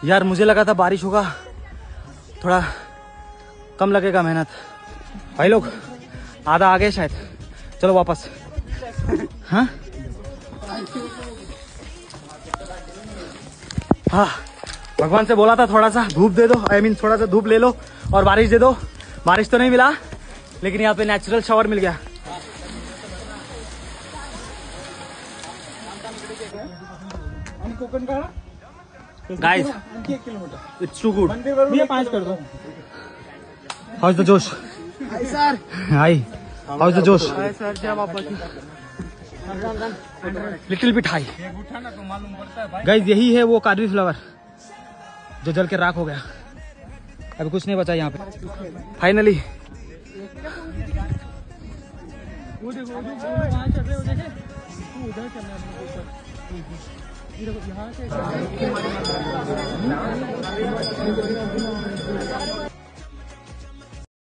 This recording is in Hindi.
यार मुझे लगा था बारिश होगा, थोड़ा कम लगेगा मेहनत। भाई लोग आधा आ गए शायद, चलो वापस। हाँ हाँ, भगवान से बोला था थोड़ा सा धूप दे दो, आई मीन थोड़ा सा धूप ले लो और बारिश दे दो। बारिश तो नहीं मिला, लेकिन यहाँ पे नेचुरल शावर मिल गया। Guys it's to good. 5 कर दो। हाउ इज द जोश? Hi sir. Hi, how is the जोश? हाय सर, जब वापस लिटिल बिट हाई। गाइस यही है वो कार्वी फ्लावर जो जल के राख हो गया। अभी कुछ नहीं बचा यहाँ पे। फाइनली